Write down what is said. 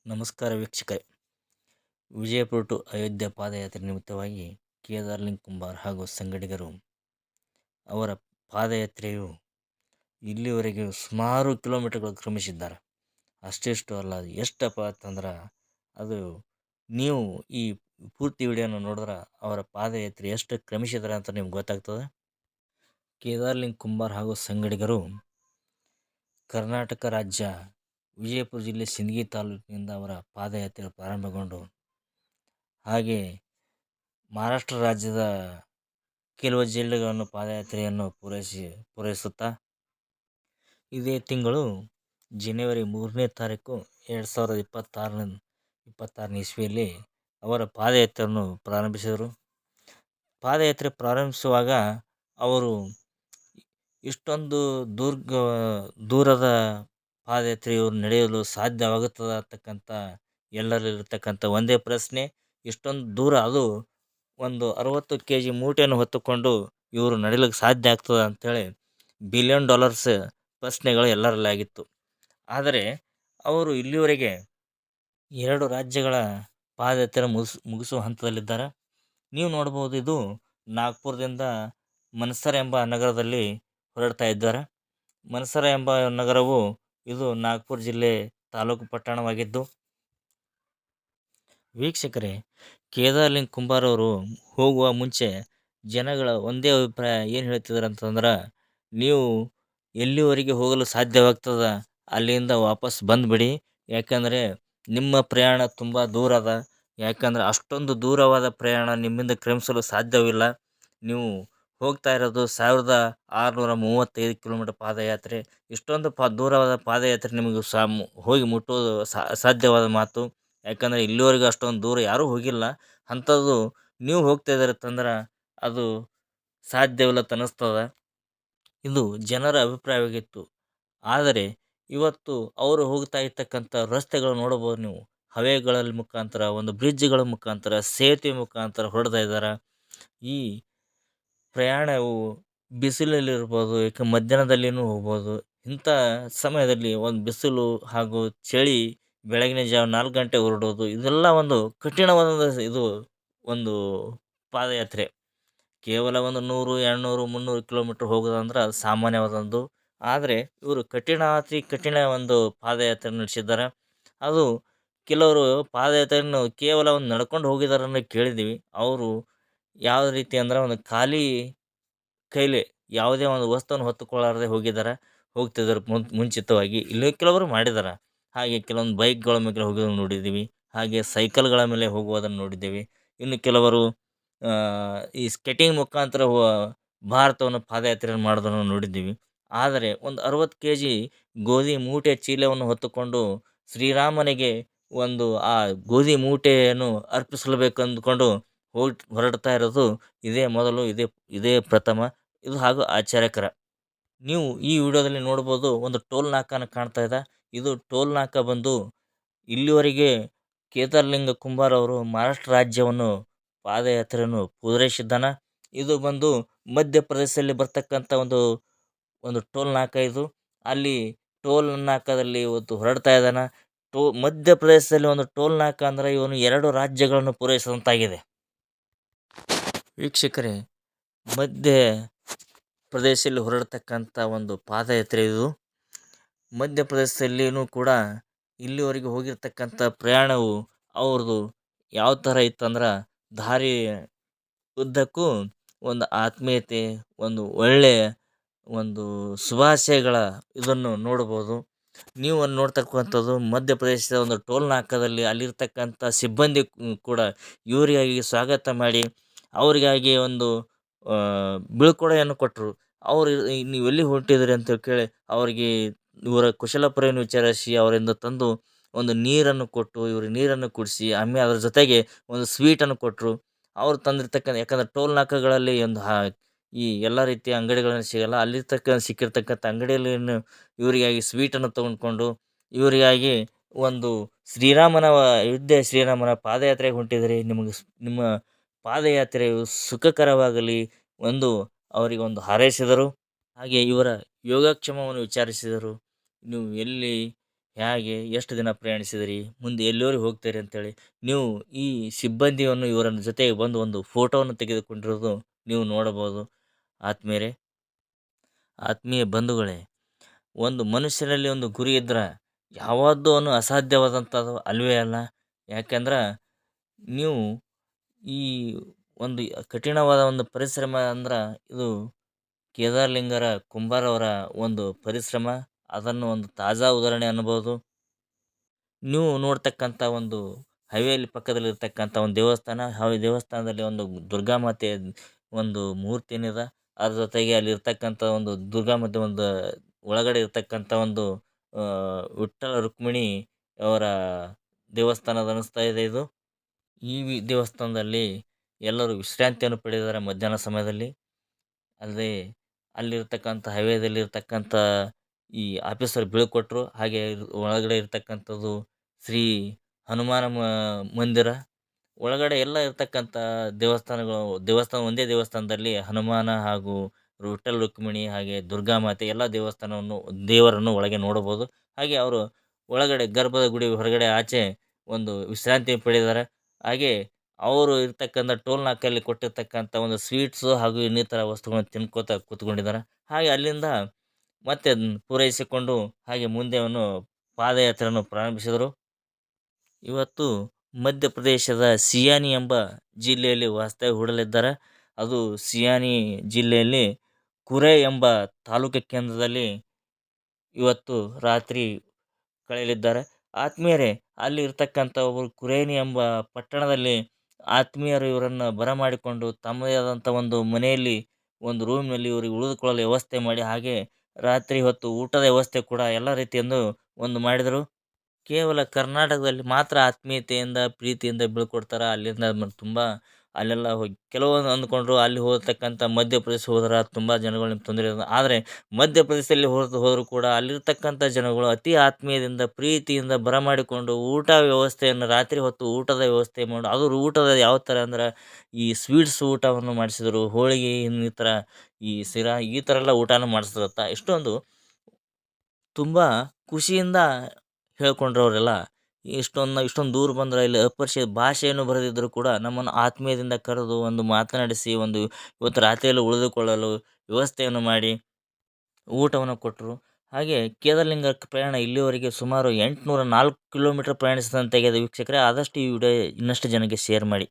ನಮಸ್ಕಾರ ವೀಕ್ಷಕರೇ. ವಿಜಯಪುರ ಟು ಅಯೋಧ್ಯೆ ಪಾದಯಾತ್ರೆ ನಿಮಿತ್ತವಾಗಿ ಕೇದಾರ್ಲಿಂಗ್ ಕುಂಬಾರ್ ಹಾಗೂ ಸಂಗಡಿಗರು ಅವರ ಪಾದಯಾತ್ರೆಯು ಇಲ್ಲಿವರೆಗೆ ಸುಮಾರು ಕಿಲೋಮೀಟರ್ಗಳು ಕ್ರಮಿಸಿದ್ದಾರೆ. ಅಷ್ಟಿಷ್ಟು ಅಲ್ಲ, ಅದು ಎಷ್ಟಪ್ಪ ಅಂತಂದ್ರೆ ಅದು ನೀವು ಈ ಪೂರ್ತಿ ವಿಡಿಯೋನ ನೋಡಿದ್ರೆ ಅವರ ಪಾದಯಾತ್ರೆ ಎಷ್ಟು ಕ್ರಮಿಸಿದ್ದಾರೆ ಅಂತ ನಿಮ್ಗೆ ಗೊತ್ತಾಗ್ತದೆ. ಕೇದಾರ್ಲಿಂಗ್ ಕುಂಬಾರ್ ಹಾಗೂ ಸಂಗಡಿಗರು ಕರ್ನಾಟಕ ರಾಜ್ಯ ವಿಜಯಪುರ ಜಿಲ್ಲೆ ಸಿಂದಗಿ ತಾಲೂಕಿನಿಂದ ಅವರ ಪಾದಯಾತ್ರೆ ಪ್ರಾರಂಭಗೊಂಡು ಹಾಗೆ ಮಹಾರಾಷ್ಟ್ರ ರಾಜ್ಯದ ಕೆಲವು ಜಿಲ್ಲೆಗಳನ್ನು ಪಾದಯಾತ್ರೆಯನ್ನು ಪೂರೈಸುತ್ತಾ ಇದೇ ತಿಂಗಳು ಜನವರಿ 3ನೇ ತಾರೀಕು 2026 ಇಸ್ವಿಯಲ್ಲಿ ಅವರ ಪಾದಯಾತ್ರೆಯನ್ನು ಪ್ರಾರಂಭಿಸಿದರು. ಪಾದಯಾತ್ರೆ ಪ್ರಾರಂಭಿಸುವಾಗ ಅವರು ಇಷ್ಟೊಂದು ದೂರದ ಪಾದಯಾತ್ರೆಯು ನಡೆಯಲು ಸಾಧ್ಯವಾಗುತ್ತದೆ ಅಂತಕ್ಕಂಥ ಎಲ್ಲರಲ್ಲಿರ್ತಕ್ಕಂಥ ಒಂದೇ ಪ್ರಶ್ನೆ. ಇಷ್ಟೊಂದು ದೂರ, ಅದು ಒಂದು 60 kg ಮೂಟೆಯನ್ನು ಹೊತ್ತುಕೊಂಡು ಇವರು ನಡಿಲಿಕ್ಕೆ ಸಾಧ್ಯ ಆಗ್ತದೆ ಅಂಥೇಳಿ $1 ಬಿಲಿಯನ್ ಪ್ರಶ್ನೆಗಳು ಎಲ್ಲರಲ್ಲಿ ಆಗಿತ್ತು. ಆದರೆ ಅವರು ಇಲ್ಲಿವರೆಗೆ 2 ರಾಜ್ಯಗಳ ಪಾದಯಾತ್ರೆ ಮುಗಿಸುವ ಹಂತದಲ್ಲಿದ್ದಾರೆ. ನೀವು ನೋಡ್ಬೋದು, ಇದು ನಾಗ್ಪುರದಿಂದ ಮನ್ಸರ್ ಎಂಬ ನಗರದಲ್ಲಿ ಹೊರಡ್ತಾ ಇದ್ದಾರೆ. ಮನ್ಸರ ಎಂಬ ನಗರವು ಇದು ನಾಗ್ಪುರ ಜಿಲ್ಲೆ ತಾಲೂಕು ಪಟ್ಟಣವಾಗಿದ್ದು, ವೀಕ್ಷಕರೇ, ಕೇದಾರ್ಲಿಂಗ್ ಕುಂಬಾರ್ ಅವರು ಹೋಗುವ ಮುಂಚೆ ಜನಗಳ ಒಂದೇ ಅಭಿಪ್ರಾಯ ಏನು ಹೇಳ್ತಿದ್ದಾರೆ ಅಂತಂದ್ರೆ, ನೀವು ಎಲ್ಲಿವರೆಗೆ ಹೋಗಲು ಸಾಧ್ಯವಾಗ್ತದ ಅಲ್ಲಿಂದ ವಾಪಸ್ ಬಂದುಬಿಡಿ. ಯಾಕಂದರೆ ನಿಮ್ಮ ಪ್ರಯಾಣ ತುಂಬ ದೂರ ಅದ. ಯಾಕಂದರೆ ಅಷ್ಟೊಂದು ದೂರವಾದ ಪ್ರಯಾಣ ನಿಮ್ಮಿಂದ ಕ್ರಮಿಸಲು ಸಾಧ್ಯವಿಲ್ಲ. ನೀವು ಹೋಗ್ತಾ ಇರೋದು 1635 ಕಿಲೋಮೀಟರ್ ಪಾದಯಾತ್ರೆ. ಇಷ್ಟೊಂದು ದೂರವಾದ ಪಾದಯಾತ್ರೆ ನಿಮಗೆ ಹೋಗಿ ಮುಟ್ಟುವುದು ಸಾಧ್ಯವಾದ ಮಾತು. ಯಾಕಂದರೆ ಇಲ್ಲಿವರೆಗೂ ಅಷ್ಟೊಂದು ದೂರ ಯಾರೂ ಹೋಗಿಲ್ಲ. ಅಂಥದ್ದು ನೀವು ಹೋಗ್ತಾ ಇದ್ದೀರ ಅಂತಂದ್ರೆ ಅದು ಸಾಧ್ಯವಿಲ್ಲ ಅನ್ನಿಸ್ತದೆ. ಇದು ಜನರ ಅಭಿಪ್ರಾಯವಾಗಿತ್ತು. ಆದರೆ ಇವತ್ತು ಅವರು ಹೋಗ್ತಾ ಇರ್ತಕ್ಕಂಥ ರಸ್ತೆಗಳು ನೋಡಬಹುದು ನೀವು. ಹವೇಗಳ ಮುಖಾಂತರ, ಒಂದು ಬ್ರಿಡ್ಜ್ಗಳ ಮುಖಾಂತರ, ಸೇತುವೆ ಮುಖಾಂತರ ಹೊರಡ್ತಾ ಇದ್ದಾರೆ. ಈ ಪ್ರಯಾಣವು ಬಿಸಿಲಲ್ಲಿರ್ಬೋದು, ಏಕೆ ಮಧ್ಯಾಹ್ನದಲ್ಲಿನೂ ಹೋಗ್ಬೋದು. ಇಂಥ ಸಮಯದಲ್ಲಿ ಒಂದು ಬಿಸಿಲು ಹಾಗೂ ಚಳಿ, ಬೆಳಗಿನ ಜಾವ 4 ಗಂಟೆ ಹೊರಡೋದು, ಇದೆಲ್ಲ ಒಂದು ಕಠಿಣವಾದ ಒಂದು ಪಾದಯಾತ್ರೆ. ಕೇವಲ ಒಂದು 100, 200, 300 ಕಿಲೋಮೀಟರ್ ಹೋಗೋದಂದ್ರೆ ಅದು ಸಾಮಾನ್ಯವಾದದ್ದು. ಆದರೆ ಇವರು ಅತಿ ಕಠಿಣ ಒಂದು ಪಾದಯಾತ್ರೆ ನಡೆಸಿದ್ದಾರೆ. ಅದು ಕೆಲವರು ಪಾದಯಾತ್ರೆಯನ್ನು ಕೇವಲ ಒಂದು ನಡ್ಕೊಂಡು ಹೋಗಿದಾರನ್ನು ಕೇಳಿದ್ದೀವಿ. ಅವರು ಯಾವ ರೀತಿ ಅಂದ್ರೆ ಒಂದು ಖಾಲಿ ಕೈಲಿ ಯಾವುದೇ ಒಂದು ವಸ್ತುವನ್ನು ಹೊತ್ತುಕೊಳ್ಳಾರದೆ ಹೋಗ್ತಿದ್ದಾರೆ ಮುಂಚಿತವಾಗಿ. ಇಲ್ಲಿ ಕೆಲವರು ಮಾಡಿದ್ದಾರೆ. ಹಾಗೆ ಕೆಲವೊಂದು ಬೈಕ್ಗಳ ಮೇಲೆ ಹೋಗೋದನ್ನು ನೋಡಿದ್ದೀವಿ. ಹಾಗೆ ಸೈಕಲ್ಗಳ ಮೇಲೆ ಹೋಗುವುದನ್ನು ನೋಡಿದ್ದೇವೆ. ಇನ್ನು ಕೆಲವರು ಈ ಸ್ಕೆಟಿಂಗ್ ಮುಖಾಂತರ ಭಾರತವನ್ನು ಪಾದಯಾತ್ರೆಯನ್ನು ಮಾಡೋದನ್ನು ನೋಡಿದ್ದೀವಿ. ಆದರೆ ಒಂದು 60 kg ಗೋಧಿ ಮೂಟೆ ಚೀಲವನ್ನು ಹೊತ್ತುಕೊಂಡು ಶ್ರೀರಾಮನಿಗೆ ಒಂದು ಆ ಗೋಧಿ ಮೂಟೆಯನ್ನು ಅರ್ಪಿಸಲೇಬೇಕಂದುಕೊಂಡು ಹೊರಡ್ತಾ ಇರೋದು ಇದೇ ಮೊದಲು, ಇದೇ ಪ್ರಥಮ. ಇದು ಹಾಗೂ ಆಶ್ಚರ್ಯಕರ. ನೀವು ಈ ವಿಡಿಯೋದಲ್ಲಿ ನೋಡ್ಬೋದು, ಒಂದು ಟೋಲ್ ನಾಕಾನ ಕಾಣ್ತಾ ಇದೆ. ಇದು ಟೋಲ್ ನಾಕ ಬಂದು ಇಲ್ಲಿವರೆಗೆ ಕೇದಾರ್ಲಿಂಗ ಕುಂಬಾರ್ ಅವರು ಮಹಾರಾಷ್ಟ್ರ ರಾಜ್ಯವನ್ನು ಪಾದಯಾತ್ರೆಯನ್ನು ಪೂರೈಸಿದ್ದಾನೆ. ಇದು ಬಂದು ಮಧ್ಯಪ್ರದೇಶದಲ್ಲಿ ಬರ್ತಕ್ಕಂಥ ಒಂದು ಟೋಲ್ ನಾಕ ಇದು. ಅಲ್ಲಿ ಟೋಲ್ ನಾಕದಲ್ಲಿ ಇವತ್ತು ಹೊರಡ್ತಾ ಇದ್ದಾನೆ. ಮಧ್ಯಪ್ರದೇಶದಲ್ಲಿ ಒಂದು ಟೋಲ್ ನಾಕ ಅಂದರೆ ಇವನು 2 ರಾಜ್ಯಗಳನ್ನು ಪೂರೈಸಿದಂತಾಗಿದೆ. ವೀಕ್ಷಕರೇ, ಮಧ್ಯ ಪ್ರದೇಶದಲ್ಲಿ ಹೊರಡ್ತಕ್ಕಂಥ ಒಂದು ಪಾದಯಾತ್ರೆ ಇದು. ಮಧ್ಯಪ್ರದೇಶದಲ್ಲಿಯೂ ಕೂಡ ಇಲ್ಲಿವರೆಗೆ ಹೋಗಿರ್ತಕ್ಕಂಥ ಪ್ರಯಾಣವು ಅವ್ರದ್ದು ಯಾವ ಥರ ಇತ್ತಂದ್ರೆ, ದಾರಿ ಉದ್ದಕ್ಕೂ ಒಂದು ಆತ್ಮೀಯತೆ, ಒಂದು ಒಳ್ಳೆಯ ಒಂದು ಶುಭಾಶಯಗಳ ಇದನ್ನು ನೋಡ್ಬೋದು. ನೀವು ಅಲ್ಲಿ ನೋಡ್ತಕ್ಕಂಥದ್ದು ಮಧ್ಯಪ್ರದೇಶದ ಒಂದು ಟೋಲ್ ನಾಕದಲ್ಲಿ ಅಲ್ಲಿರ್ತಕ್ಕಂಥ ಸಿಬ್ಬಂದಿ ಕೂಡ ಇವರಿಗಾಗಿ ಸ್ವಾಗತ ಮಾಡಿ ಅವರಿಗಾಗಿ ಒಂದು ಬೀಳ್ಕೊಡೆಯನ್ನು ಕೊಟ್ಟರು. ಅವರು ನೀವು ಎಲ್ಲಿ ಹೊರಟಿದ್ರಿ ಅಂತ ಕೇಳಿ ಅವರಿಗೆ ಇವರ ಕುಶಲಪುರೆಯನ್ನು ವಿಚಾರಿಸಿ ಅವರಿಂದ ತಂದು ಒಂದು ನೀರನ್ನು ಕೊಟ್ಟು, ಇವ್ರಿಗೆ ನೀರನ್ನು ಕುಡಿಸಿ, ಆಮೇಲೆ ಅದ್ರ ಜೊತೆಗೆ ಒಂದು ಸ್ವೀಟನ್ನು ಕೊಟ್ಟರು. ಅವ್ರು ತಂದಿರ್ತಕ್ಕಂಥ, ಯಾಕಂದರೆ ಟೋಲ್ ನಾಕಾಗಳಲ್ಲಿ ಈ ಎಲ್ಲ ರೀತಿಯ ಅಂಗಡಿಗಳನ್ನು ಸಿಗಲ್ಲ. ಸಿಕ್ಕಿರ್ತಕ್ಕಂಥ ಅಂಗಡಿಯಲ್ಲಿ ಇವರಿಗಾಗಿ ಸ್ವೀಟನ್ನು ತೆಗೆದುಕೊಂಡು ಇವರಿಗಾಗಿ ಒಂದು ಅಯೋಧ್ಯೆ ಶ್ರೀರಾಮನ ಪಾದಯಾತ್ರೆಗೆ ಹೊಂಟಿದ್ರಿ, ನಿಮ್ಮ ಪಾದಯಾತ್ರೆಯು ಸುಖಕರವಾಗಲಿ ಒಂದು ಅವರಿಗೆ ಒಂದು ಹಾರೈಸಿದರು. ಹಾಗೆ ಇವರ ಯೋಗಕ್ಷೇಮವನ್ನು ವಿಚಾರಿಸಿದರು. ನೀವು ಎಲ್ಲಿ ಹೇಗೆ ಎಷ್ಟು ದಿನ ಪ್ರಯಾಣಿಸಿದಿರಿ ಮುಂದೆ ಎಲ್ಲಿವರೆಗೆ ಹೋಗ್ತೀರಿ ಅಂತೇಳಿ ನೀವು ಈ ಸಿಬ್ಬಂದಿಯನ್ನು ಇವರ ಜೊತೆಗೆ ಬಂದು ಒಂದು ಫೋಟೋವನ್ನು ತೆಗೆದುಕೊಂಡಿರೋದು ನೀವು ನೋಡಬಹುದು. ಆತ್ಮೀಯರೇ, ಆತ್ಮೀಯ ಬಂಧುಗಳೇ, ಒಂದು ಮನುಷ್ಯನಲ್ಲಿ ಒಂದು ಗುರಿ ಇದ್ರೆ ಯಾವತ್ತೂ ಅವನು ಅಸಾಧ್ಯವಾದಂಥದ್ದು ಅಲ್ವೇ ಅಲ್ಲ. ಯಾಕಂದ್ರೆ ನೀವು ಈ ಒಂದು ಕಠಿಣವಾದ ಒಂದು ಪರಿಶ್ರಮ ಅಂದ್ರೆ ಇದು ಕೇದಾರಲಿಂಗರ ಕುಂಬಾರವರ ಒಂದು ಪರಿಶ್ರಮ. ಅದನ್ನು ಒಂದು ತಾಜಾ ಉದಾಹರಣೆ ಅನ್ಬೋದು. ನೀವು ನೋಡ್ತಕ್ಕಂಥ ಒಂದು ಹವೇಲಿ ಪಕ್ಕದಲ್ಲಿರ್ತಕ್ಕಂಥ ಒಂದು ದೇವಸ್ಥಾನ, ಆ ದೇವಸ್ಥಾನದಲ್ಲಿ ಒಂದು ದುರ್ಗಾಮಾತೆ ಒಂದು ಮೂರ್ತಿ ಏನಿದೆ, ಅದ್ರ ಜೊತೆಗೆ ಅಲ್ಲಿರ್ತಕ್ಕಂಥ ಒಂದು ದುರ್ಗಾಮಾತೆ ಒಂದು ಒಳಗಡೆ ಇರ್ತಕ್ಕಂಥ ಒಂದು ವಿಠ್ಠಲ ರುಕ್ಮಿಣಿ ಅವರ ದೇವಸ್ಥಾನದ ಅನಿಸ್ತಾ ಇದೆ ಇದು. ಈ ದೇವಸ್ಥಾನದಲ್ಲಿ ಎಲ್ಲರೂ ವಿಶ್ರಾಂತಿಯನ್ನು ಪಡೆದಿದ್ದಾರೆ ಮಧ್ಯಾಹ್ನ ಸಮಯದಲ್ಲಿ. ಅಲ್ಲದೆ ಅಲ್ಲಿರ್ತಕ್ಕಂಥ ಹೈವೇದಲ್ಲಿರ್ತಕ್ಕಂಥ ಈ ಆಫೀಸರ್ ಬೀಳ್ಕೊಟ್ರು. ಹಾಗೆ ಒಳಗಡೆ ಇರ್ತಕ್ಕಂಥದ್ದು ಶ್ರೀ ಹನುಮಾನ ಮಂದಿರ. ಒಳಗಡೆ ಎಲ್ಲ ಇರ್ತಕ್ಕಂಥ ಒಂದೇ ದೇವಸ್ಥಾನದಲ್ಲಿ ಹನುಮಾನ ಹಾಗೂ ವಿಠ್ಠಲ ರುಕ್ಮಿಣಿ ಹಾಗೆ ದುರ್ಗಾಮಾತೆ ಎಲ್ಲ ದೇವರನ್ನು ಒಳಗೆ ನೋಡಬಹುದು. ಹಾಗೆ ಅವರು ಒಳಗಡೆ ಗರ್ಭದ ಗುಡಿ ಹೊರಗಡೆ ಆಚೆ ಒಂದು ವಿಶ್ರಾಂತಿ ಪಡೆದಿದ್ದಾರೆ. ಹಾಗೆ ಅವರು ಇರ್ತಕ್ಕಂಥ ಟೋಲ್ ನಾಕಲ್ಲಿ ಕೊಟ್ಟಿರ್ತಕ್ಕಂಥ ಒಂದು ಸ್ವೀಟ್ಸು ಹಾಗೂ ಇನ್ನಿತರ ವಸ್ತುಗಳನ್ನು ತಿನ್ಕೋತ ಕೂತ್ಕೊಂಡಿದ್ದಾರೆ. ಹಾಗೆ ಅಲ್ಲಿಂದ ಮತ್ತೆ ಪೂರೈಸಿಕೊಂಡು ಹಾಗೆ ಮುಂದೆ ಅವನು ಪಾದಯಾತ್ರೆಯನ್ನು ಪ್ರಾರಂಭಿಸಿದರು. ಇವತ್ತು ಮಧ್ಯಪ್ರದೇಶದ ಸಿಯಾನಿ ಎಂಬ ಜಿಲ್ಲೆಯಲ್ಲಿ ವಾಸ್ತವ್ಯ ಹೂಡಲಿದ್ದಾರೆ. ಅದು ಸಿಯಾನಿ ಜಿಲ್ಲೆಯಲ್ಲಿ ಕುರೆ ಎಂಬ ತಾಲೂಕು ಕೇಂದ್ರದಲ್ಲಿ ಇವತ್ತು ರಾತ್ರಿ ಕಳೆಯಲಿದ್ದಾರೆ. ಆತ್ಮೀಯರೇ, ಅಲ್ಲಿ ಇರ್ತಕ್ಕಂಥ ಒಬ್ಬರು ಕುರೇನಿ ಎಂಬ ಪಟ್ಟಣದಲ್ಲಿ ಆತ್ಮೀಯರು ಇವರನ್ನು ಬರಮಾಡಿಕೊಂಡು ತಮ್ಮದೇ ಆದಂಥ ಒಂದು ಮನೆಯಲ್ಲಿ ಒಂದು ರೂಮ್‌ನಲ್ಲಿ ಇವರಿಗೆ ಉಳಿದುಕೊಳ್ಳಲು ವ್ಯವಸ್ಥೆ ಮಾಡಿ, ಹಾಗೆ ರಾತ್ರಿ ಹೊತ್ತು ಊಟದ ವ್ಯವಸ್ಥೆ ಕೂಡ ಎಲ್ಲ ರೀತಿಯಿಂದ ಒಂದು ಮಾಡಿದರು. ಕೇವಲ ಕರ್ನಾಟಕದಲ್ಲಿ ಮಾತ್ರ ಆತ್ಮೀಯತೆಯಿಂದ, ಪ್ರೀತಿಯಿಂದ ಬೀಳ್ಕೊಡ್ತಾರ. ಅಲ್ಲಿಂದ ತುಂಬ ಅಲ್ಲೆಲ್ಲ ಹೋಗಿ ಕೆಲವೊಂದು ಅಂದ್ಕೊಂಡ್ರು ಅಲ್ಲಿ ಹೋಗ್ತಕ್ಕಂಥ ಮಧ್ಯಪ್ರದೇಶ ಹೋದ್ರೆ ತುಂಬ ಜನಗಳು ನಿಮ್ಗೆ ತೊಂದರೆ ಇಲ್ಲ. ಆದರೆ ಮಧ್ಯಪ್ರದೇಶದಲ್ಲಿ ಹೋದರೂ ಕೂಡ ಅಲ್ಲಿರ್ತಕ್ಕಂಥ ಜನಗಳು ಅತಿ ಆತ್ಮೀಯದಿಂದ, ಪ್ರೀತಿಯಿಂದ ಬರಮಾಡಿಕೊಂಡು ಊಟ ವ್ಯವಸ್ಥೆಯನ್ನು ರಾತ್ರಿ ಹೊತ್ತು ಊಟದ ವ್ಯವಸ್ಥೆ ಮಾಡು. ಅದು ಊಟದ ಯಾವ ಥರ ಅಂದ್ರೆ ಈ ಸ್ವೀಟ್ಸ್ ಊಟವನ್ನು ಮಾಡಿಸಿದರು. ಹೋಳಿಗೆ ಇನ್ನಿತರ ಈ ಶಿರಾ ಈ ಥರ ಎಲ್ಲ ಊಟನೂ ಮಾಡಿಸಿದ್ರತ್ತ. ಇಷ್ಟೊಂದು ತುಂಬ ಖುಷಿಯಿಂದ ಹೇಳ್ಕೊಂಡ್ರು ಅವರೆಲ್ಲ. ಇಷ್ಟೊಂದು ದೂರ ಬಂದ್ರೆ ಇಲ್ಲಿ ಅಪರಿಚಿತ ಭಾಷೆಯನ್ನು ಬರದಿದ್ದರೂ ಕೂಡ ನಮ್ಮನ್ನು ಆತ್ಮೀಯದಿಂದ ಕರೆದು ಒಂದು ಮಾತನಾಡಿಸಿ ಒಂದು ಇವತ್ತು ರಾತ್ರಿಯಲ್ಲಿ ಉಳಿದುಕೊಳ್ಳಲು ವ್ಯವಸ್ಥೆಯನ್ನು ಮಾಡಿ ಊಟವನ್ನು ಕೊಟ್ಟರು. ಹಾಗೆ ಕೇದಾರಲಿಂಗ ಪ್ರಯಾಣ ಇಲ್ಲಿಯವರೆಗೆ ಸುಮಾರು 804 ಕಿಲೋಮೀಟರ್ ಪ್ರಯಾಣಿಸಿದಂತಾಗಿದೆ ವೀಕ್ಷಕರೇ. ಆದಷ್ಟು ಈ ವಿಡಿಯೋ ಇನ್ನಷ್ಟು ಜನಕ್ಕೆ ಶೇರ್ ಮಾಡಿ.